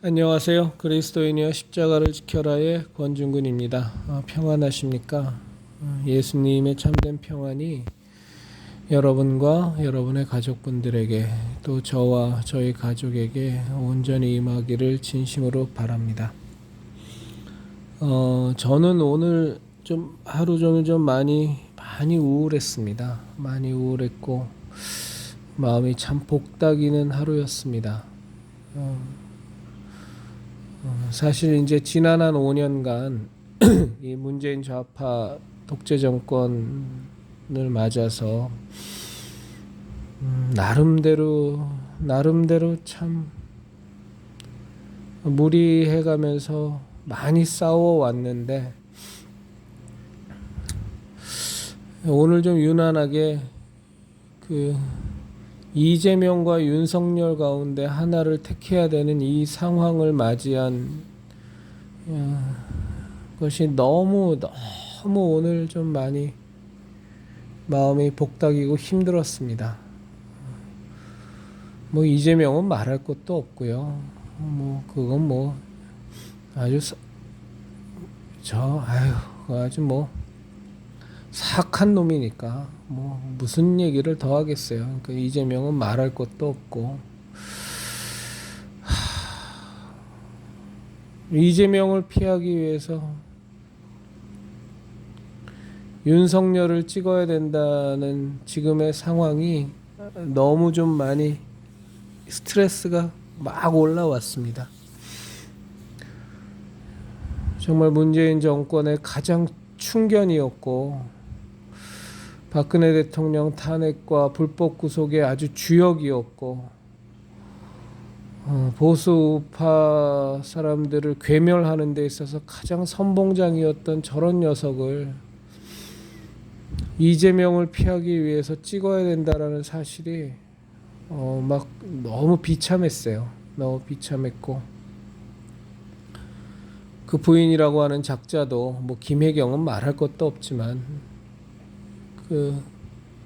안녕하세요. 그리스도인이여 십자가를 지켜라의 권중근입니다. 평안하십니까? 예수님의 참된 평안이 여러분과 여러분의 가족분들에게 또 저와 저희 가족에게 온전히 임하기를 진심으로 바랍니다. 저는 오늘 좀 하루 종일 좀 많이 우울했습니다. 많이 우울했고 마음이 참 복닥이는 하루였습니다. 사실 이제 지난 한 5년간 이 문재인 좌파 독재 정권을 맞아서 나름대로 참 무리해가면서 많이 싸워왔는데 오늘 좀 유난하게 그 이재명과 윤석열 가운데 하나를 택해야 되는 이 상황을 맞이한 것이 너무 오늘 좀 많이 마음이 복닥이고 힘들었습니다. 뭐 이재명은 말할 것도 없고요. 그건 아주 사악한 놈이니까 무슨 얘기를 더 하겠어요. 그러니까 이재명은 말할 것도 없고 이재명을 피하기 위해서 윤석열을 찍어야 된다는 지금의 상황이 너무 좀 많이 스트레스가 막 올라왔습니다. 정말 문재인 정권의 가장 충견이었고 박근혜 대통령 탄핵과 불법 구속의 아주 주역이었고 보수파 사람들을 괴멸하는 데 있어서 가장 선봉장이었던 저런 녀석을 이재명을 피하기 위해서 찍어야 된다라는 사실이 막 너무 비참했어요. 너무 비참했고 그 부인이라고 하는 작자도 김혜경은 말할 것도 없지만 그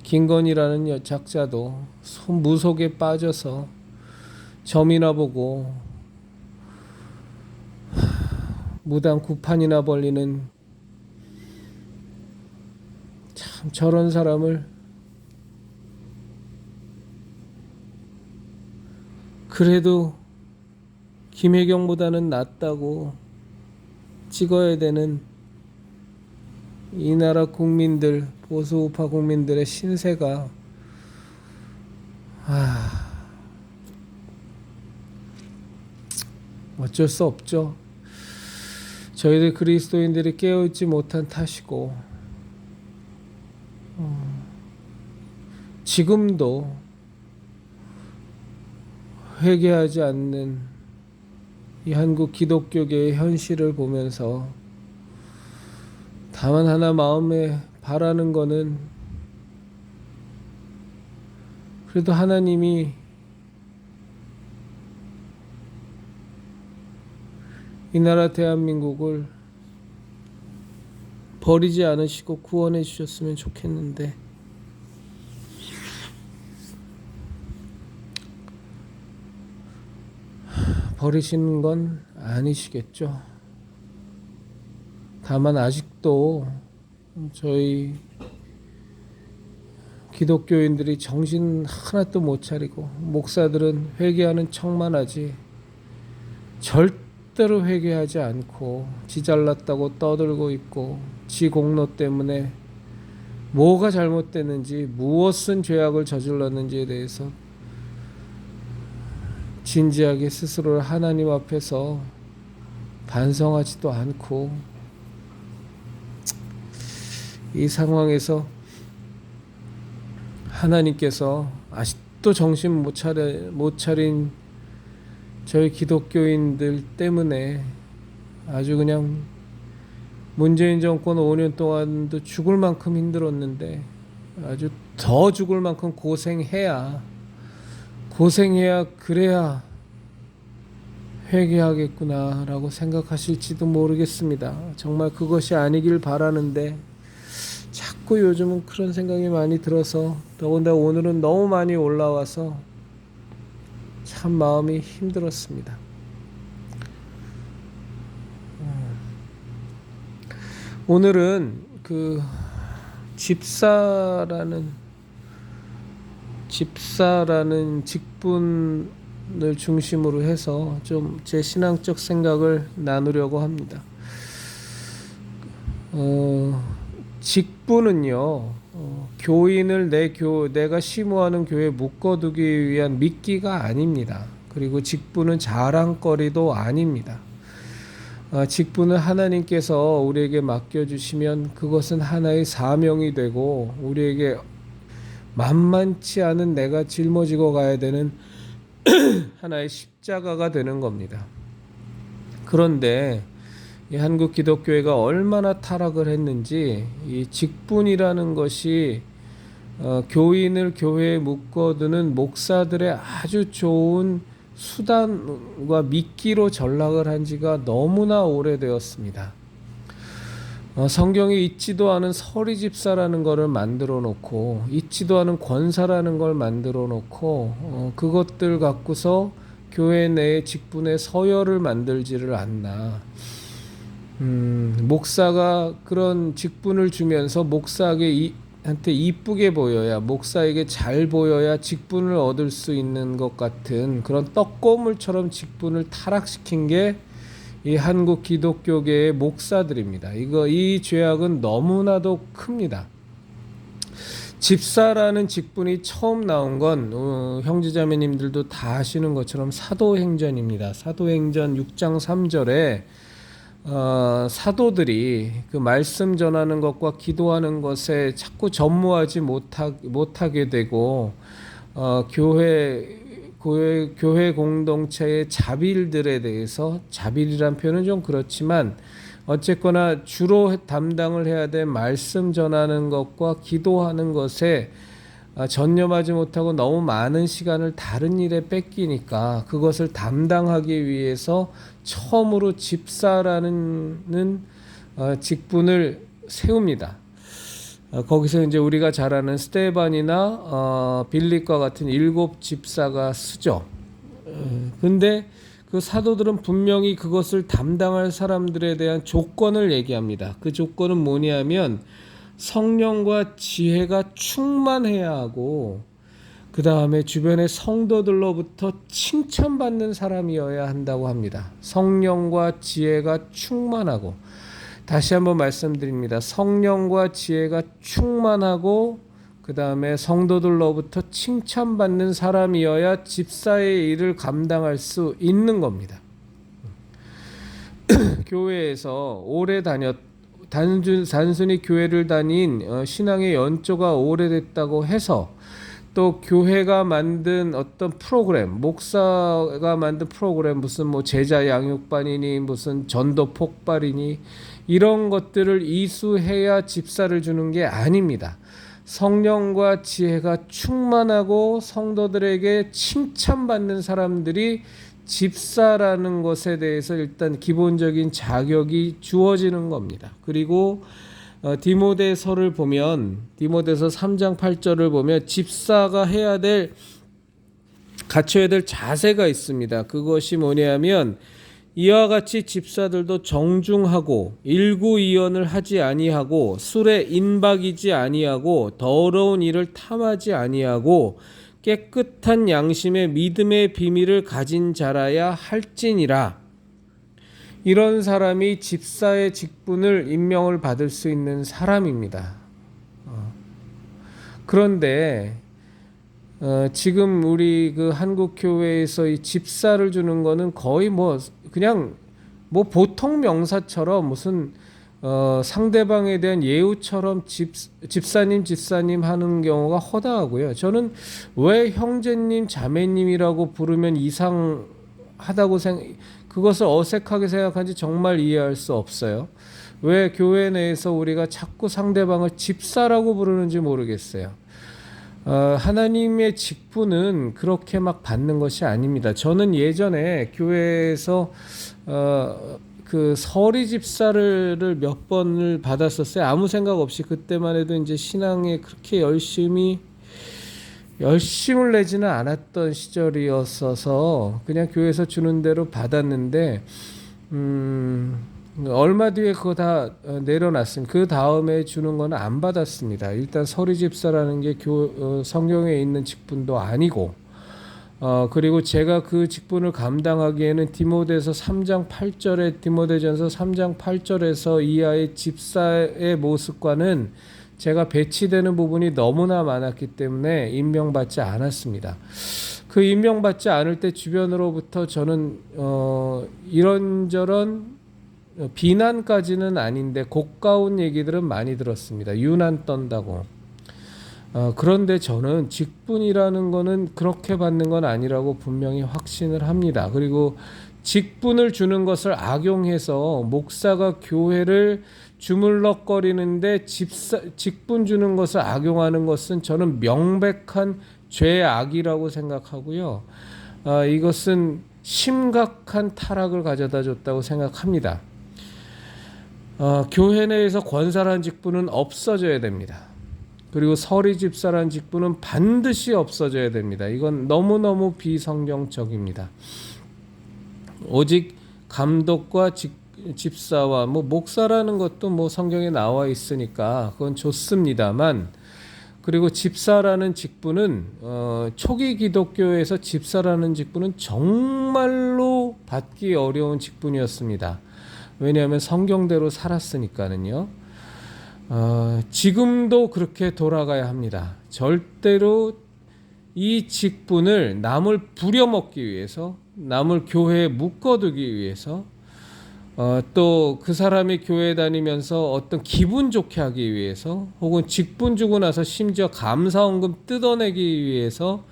김건희라는 작자도 무속에 빠져서 점이나 보고 무당 구판이나 벌리는 참 저런 사람을 그래도 김혜경보다는 낫다고 찍어야 되는 이 나라 국민들, 보수우파 국민들의 신세가 어쩔 수 없죠. 저희들 그리스도인들이 깨어있지 못한 탓이고 지금도 회개하지 않는 이 한국 기독교계의 현실을 보면서 다만 하나 마음에 바라는 거는 그래도 하나님이 이 나라 대한민국을 버리지 않으시고 구원해 주셨으면 좋겠는데 버리시는 건 아니시겠죠. 다만 아직도 저희 기독교인들이 정신 하나도 못 차리고 목사들은 회개하는 척만 하지 절대로 회개하지 않고 지 잘났다고 떠들고 있고 지 공로 때문에 뭐가 잘못됐는지 무엇은 죄악을 저질렀는지에 대해서 진지하게 스스로를 하나님 앞에서 반성하지도 않고 이 상황에서 하나님께서 아직도 정신 못 차린 저희 기독교인들 때문에 아주 그냥 문재인 정권 5년 동안도 죽을 만큼 힘들었는데 아주 더 죽을 만큼 고생해야 그래야 회개하겠구나라고 생각하실지도 모르겠습니다. 정말 그것이 아니길 바라는데 자꾸 요즘은 그런 생각이 많이 들어서 더군다나 오늘은 너무 많이 올라와서 참 마음이 힘들었습니다. 오늘은 그 집사라는 직분을 중심으로 해서 좀 제 신앙적 생각을 나누려고 합니다. 직분은요, 교인을 내가 심호하는 교회에 묶어두기 위한 미끼가 아닙니다. 그리고 직분은 자랑거리도 아닙니다. 직분을 하나님께서 우리에게 맡겨주시면 그것은 하나의 사명이 되고 우리에게 만만치 않은 내가 짊어지고 가야 되는 하나의 십자가가 되는 겁니다. 그런데 이 한국 기독교회가 얼마나 타락을 했는지 이 직분이라는 것이 교인을 교회에 묶어두는 목사들의 아주 좋은 수단과 미끼로 전락을 한 지가 너무나 오래되었습니다. 성경에 있지도 않은 서리 집사라는 것을 만들어 놓고 있지도 않은 권사라는 걸 만들어 놓고 그것들 갖고서 교회 내에 직분의 서열을 만들지를 않나. 목사가 그런 직분을 주면서 목사한테 이쁘게 보여야, 목사에게 잘 보여야 직분을 얻을 수 있는 것 같은 그런 떡고물처럼 직분을 타락시킨 게 이 한국 기독교계의 목사들입니다. 이 죄악은 너무나도 큽니다. 집사라는 직분이 처음 나온 건 형제자매님들도 다 아시는 것처럼 사도행전입니다. 사도행전 6장 3절에 사도들이 그 말씀 전하는 것과 기도하는 것에 자꾸 전무하지 못하게 되고 교회 공동체의 자빌들에 대해서, 자빌이란 표현은 좀 그렇지만 어쨌거나 주로 담당을 해야 될 말씀 전하는 것과 기도하는 것에 전념하지 못하고 너무 많은 시간을 다른 일에 뺏기니까 그것을 담당하기 위해서 처음으로 집사라는 직분을 세웁니다. 거기서 이제 우리가 잘 아는 스데반이나 빌립과 같은 7 집사가 쓰죠. 근데 그 사도들은 분명히 그것을 담당할 사람들에 대한 조건을 얘기합니다. 그 조건은 뭐냐면 성령과 지혜가 충만해야 하고 그 다음에 주변의 성도들로부터 칭찬받는 사람이어야 한다고 합니다. 성령과 지혜가 충만하고, 다시 한번 말씀드립니다. 성령과 지혜가 충만하고 그 다음에 성도들로부터 칭찬받는 사람이어야 집사의 일을 감당할 수 있는 겁니다. 교회에서 오래 단순히 교회를 다닌 신앙의 연조가 오래됐다고 해서 또 교회가 만든 어떤 프로그램, 목사가 만든 프로그램, 무슨 뭐 제자 양육반이니 무슨 전도 폭발이니 이런 것들을 이수해야 집사를 주는 게 아닙니다. 성령과 지혜가 충만하고 성도들에게 칭찬받는 사람들이 집사라는 것에 대해서 일단 기본적인 자격이 주어지는 겁니다. 그리고 디모데서를 보면, 디모데서 3장 8절을 보면 집사가 갖춰야 될 자세가 있습니다. 그것이 뭐냐면 이와 같이 집사들도 정중하고 일구이연을 하지 아니하고 술에 인박이지 아니하고 더러운 일을 탐하지 아니하고 깨끗한 양심의 믿음의 비밀을 가진 자라야 할지니라. 이런 사람이 집사의 직분을 임명을 받을 수 있는 사람입니다. 그런데 지금 우리 그 한국 교회에서 이 집사를 주는 거는 거의 그냥 보통 명사처럼 무슨 상대방에 대한 예우처럼 집사님 하는 경우가 허다하고요. 저는 왜 형제님 자매님이라고 부르면 이상하다고 그것을 어색하게 생각하는지 정말 이해할 수 없어요. 왜 교회 내에서 우리가 자꾸 상대방을 집사라고 부르는지 모르겠어요. 하나님의 직분은 그렇게 막 받는 것이 아닙니다. 저는 예전에 교회에서 그 서리 집사를 몇 번을 받았었어요. 아무 생각 없이. 그때만 해도 이제 신앙에 그렇게 열심을 내지는 않았던 시절이었어서 그냥 교회에서 주는 대로 받았는데 얼마 뒤에 그거 다 내려놨습니다. 그 다음에 주는 거는 안 받았습니다. 일단 서리집사라는 게 성경에 있는 직분도 아니고, 그리고 제가 그 직분을 감당하기에는 디모데서 3장 8절에 디모데전서 3장 8절에서 이하의 집사의 모습과는 제가 배치되는 부분이 너무나 많았기 때문에 임명받지 않았습니다. 그 임명받지 않을 때 주변으로부터 저는 이런저런 비난까지는 아닌데 고가운 얘기들은 많이 들었습니다. 유난 떤다고. 그런데 저는 직분이라는 거는 그렇게 받는 건 아니라고 분명히 확신을 합니다. 그리고 직분을 주는 것을 악용해서 목사가 교회를 주물럭거리는데 직분 주는 것을 악용하는 것은 저는 명백한 죄악이라고 생각하고요. 이것은 심각한 타락을 가져다 줬다고 생각합니다. 교회 내에서 권사라는 직분은 없어져야 됩니다. 그리고 서리집사라는 직분은 반드시 없어져야 됩니다. 이건 너무너무 비성경적입니다. 오직 감독과 집사와 목사라는 것도 성경에 나와 있으니까 그건 좋습니다만, 그리고 집사라는 직분은 초기 기독교에서 집사라는 직분은 정말로 받기 어려운 직분이었습니다. 왜냐하면 성경대로 살았으니까는요. 지금도 그렇게 돌아가야 합니다. 절대로 이 직분을 남을 부려먹기 위해서, 남을 교회에 묶어두기 위해서, 또 그 사람이 교회 다니면서 어떤 기분 좋게 하기 위해서, 혹은 직분 주고 나서 심지어 감사원금 뜯어내기 위해서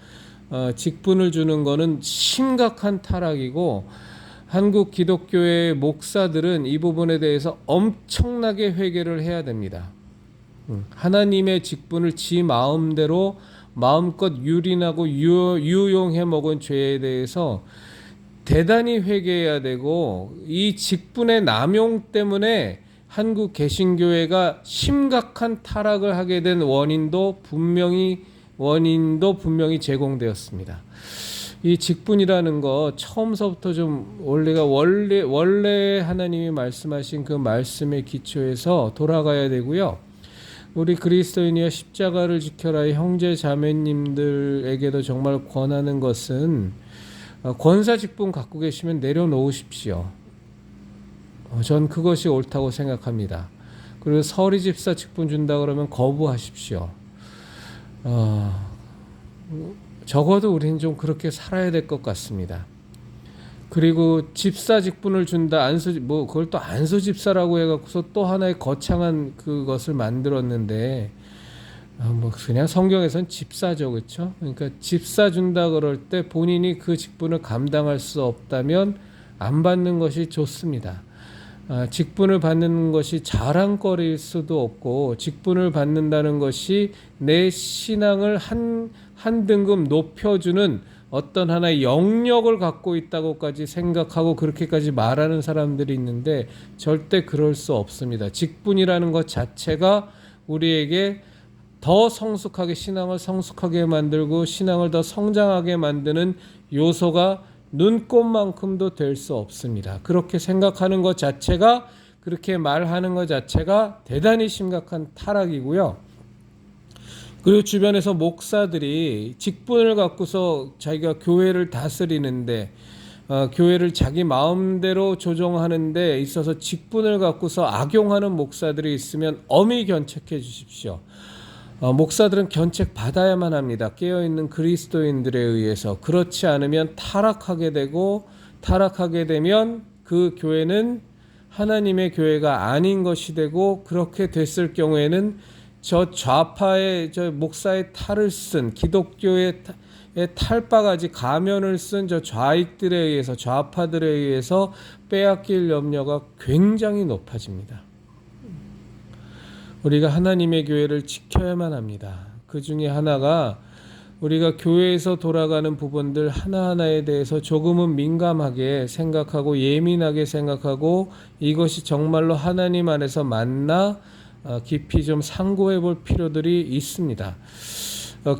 직분을 주는 것은 심각한 타락이고, 한국 기독교의 목사들은 이 부분에 대해서 엄청나게 회개를 해야 됩니다. 하나님의 직분을 지 마음대로 마음껏 유린하고 유용해 먹은 죄에 대해서 대단히 회개해야 되고, 이 직분의 남용 때문에 한국 개신교회가 심각한 타락을 하게 된 원인도 분명히 제공되었습니다. 이 직분이라는 거 처음서부터 좀 원래 하나님이 말씀하신 그 말씀의 기초에서 돌아가야 되고요. 우리 그리스도인이여 십자가를 지켜라의 형제 자매님들에게도 정말 권하는 것은, 권사 직분 갖고 계시면 내려놓으십시오. 전 그것이 옳다고 생각합니다. 그리고 서리집사 직분 준다 그러면 거부하십시오. 적어도 우리는 좀 그렇게 살아야 될 것 같습니다. 그리고 집사 직분을 준다, 그걸 또 안수집사라고 해갖고서 또 하나의 거창한 그것을 만들었는데, 그냥 성경에서는 집사죠, 그렇죠? 그러니까 집사 준다 그럴 때 본인이 그 직분을 감당할 수 없다면 안 받는 것이 좋습니다. 직분을 받는 것이 자랑거리일 수도 없고, 직분을 받는다는 것이 내 신앙을 한 등급 높여주는 어떤 하나의 영역을 갖고 있다고까지 생각하고 그렇게까지 말하는 사람들이 있는데, 절대 그럴 수 없습니다. 직분이라는 것 자체가 우리에게 더 성숙하게, 신앙을 성숙하게 만들고 신앙을 더 성장하게 만드는 요소가 눈꼽만큼도 될 수 없습니다. 그렇게 생각하는 것 자체가, 그렇게 말하는 것 자체가 대단히 심각한 타락이고요. 그리고 주변에서 목사들이 직분을 갖고서 자기가 교회를 다스리는데, 교회를 자기 마음대로 조정하는 데 있어서 직분을 갖고서 악용하는 목사들이 있으면 엄히 견책해 주십시오. 목사들은 견책 받아야만 합니다. 깨어있는 그리스도인들에 의해서. 그렇지 않으면 타락하게 되고, 타락하게 되면 그 교회는 하나님의 교회가 아닌 것이 되고, 그렇게 됐을 경우에는 저 좌파의, 저 목사의 탈을 쓴, 기독교의 탈바가지 가면을 쓴 저 좌익들에 의해서, 좌파들에 의해서 빼앗길 염려가 굉장히 높아집니다. 우리가 하나님의 교회를 지켜야만 합니다. 그 중에 하나가, 우리가 교회에서 돌아가는 부분들 하나하나에 대해서 조금은 민감하게 생각하고 예민하게 생각하고, 이것이 정말로 하나님 안에서 맞나 깊이 좀 상고해 볼 필요들이 있습니다.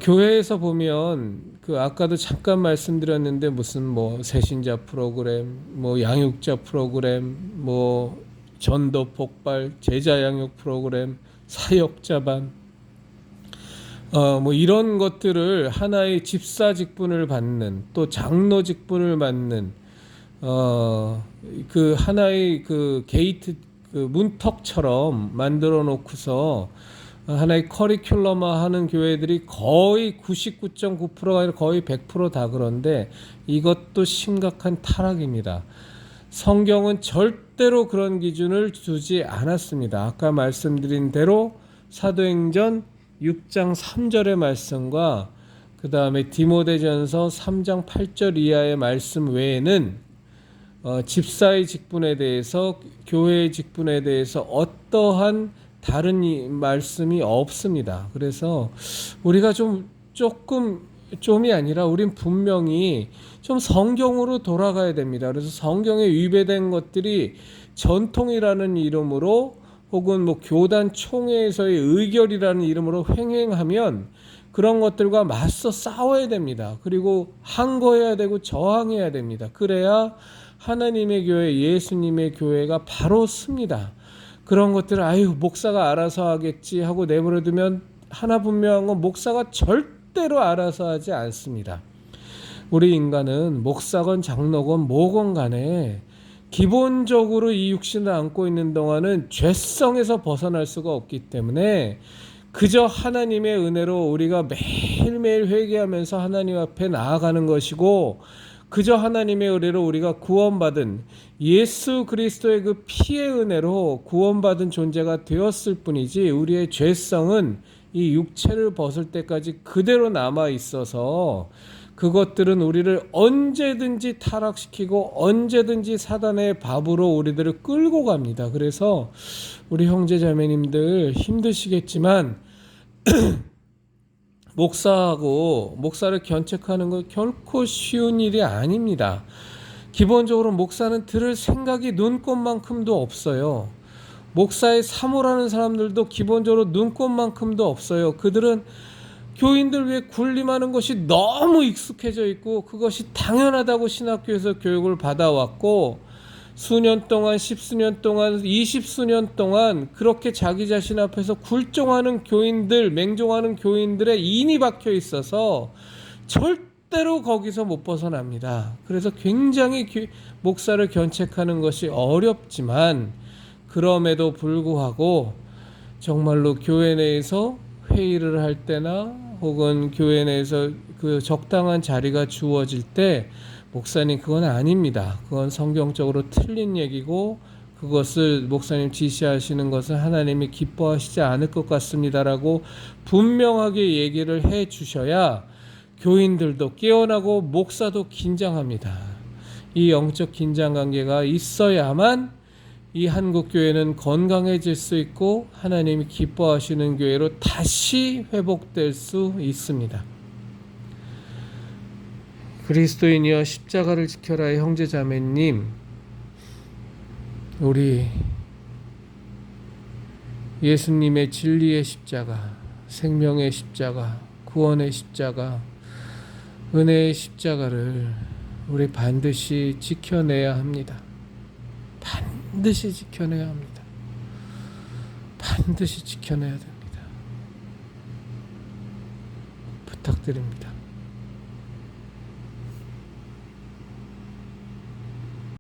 교회에서 보면 아까도 잠깐 말씀드렸는데, 무슨 새신자 프로그램, 양육자 프로그램, 전도 폭발, 제자 양육 프로그램, 사역자반, 뭐 이런 것들을 하나의 집사 직분을 받는, 또 장로 직분을 받는, 그 하나의 그 게이트, 그 문턱처럼 만들어 놓고서 하나의 커리큘럼화 하는 교회들이 거의 99.9%가 아니라 거의 100%다 그런데, 이것도 심각한 타락입니다. 성경은 절대로 그런 기준을 두지 않았습니다. 아까 말씀드린 대로 사도행전 6장 3절의 말씀과 그 다음에 디모데전서 3장 8절 이하의 말씀 외에는 집사의 직분에 대해서, 교회의 직분에 대해서 어떠한 다른 말씀이 없습니다. 그래서 우리가 좀이 아니라 우린 분명히 좀 성경으로 돌아가야 됩니다. 그래서 성경에 위배된 것들이 전통이라는 이름으로 혹은 뭐 교단 총회에서의 의결이라는 이름으로 횡행하면 그런 것들과 맞서 싸워야 됩니다. 그리고 항거해야 되고 저항해야 됩니다. 그래야 하나님의 교회, 예수님의 교회가 바로 섭니다. 그런 것들을 목사가 알아서 하겠지 하고 내버려두면 하나 분명한 건 목사가 절대로 알아서 하지 않습니다. 우리 인간은 목사건 장로건 뭐건 간에 기본적으로 이 육신을 안고 있는 동안은 죄성에서 벗어날 수가 없기 때문에 그저 하나님의 은혜로 우리가 매일매일 회개하면서 하나님 앞에 나아가는 것이고, 그저 하나님의 은혜로 우리가 구원받은 예수 그리스도의 그 피의 은혜로 구원받은 존재가 되었을 뿐이지, 우리의 죄성은 이 육체를 벗을 때까지 그대로 남아 있어서 그것들은 우리를 언제든지 타락시키고 언제든지 사단의 밥으로 우리들을 끌고 갑니다. 그래서 우리 형제 자매님들 힘드시겠지만 목사를 견책하는 건 결코 쉬운 일이 아닙니다. 기본적으로 목사는 들을 생각이 눈꽃만큼도 없어요. 목사의 사모라는 사람들도 기본적으로 눈꽃만큼도 없어요. 그들은 교인들 위해 군림하는 것이 너무 익숙해져 있고 그것이 당연하다고 신학교에서 교육을 받아왔고, 수년 동안, 10수년 동안, 20수년 동안 그렇게 자기 자신 앞에서 굴종하는 교인들, 맹종하는 교인들의 인이 박혀 있어서 절대로 거기서 못 벗어납니다. 그래서 굉장히 목사를 견책하는 것이 어렵지만, 그럼에도 불구하고 정말로 교회 내에서 회의를 할 때나 혹은 교회 내에서 그 적당한 자리가 주어질 때 목사님 그건 아닙니다. 그건 성경적으로 틀린 얘기고 그것을 목사님 지시하시는 것은 하나님이 기뻐하시지 않을 것 같습니다라고 분명하게 얘기를 해 주셔야 교인들도 깨어나고 목사도 긴장합니다. 이 영적 긴장 관계가 있어야만 이 한국교회는 건강해질 수 있고 하나님이 기뻐하시는 교회로 다시 회복될 수 있습니다. 그리스도인이여 십자가를 지켜라의 형제 자매님, 우리 예수님의 진리의 십자가, 생명의 십자가, 구원의 십자가, 은혜의 십자가를 우리 반드시 지켜내야 합니다. 반드시 지켜내야 합니다. 반드시 지켜내야 됩니다. 부탁드립니다.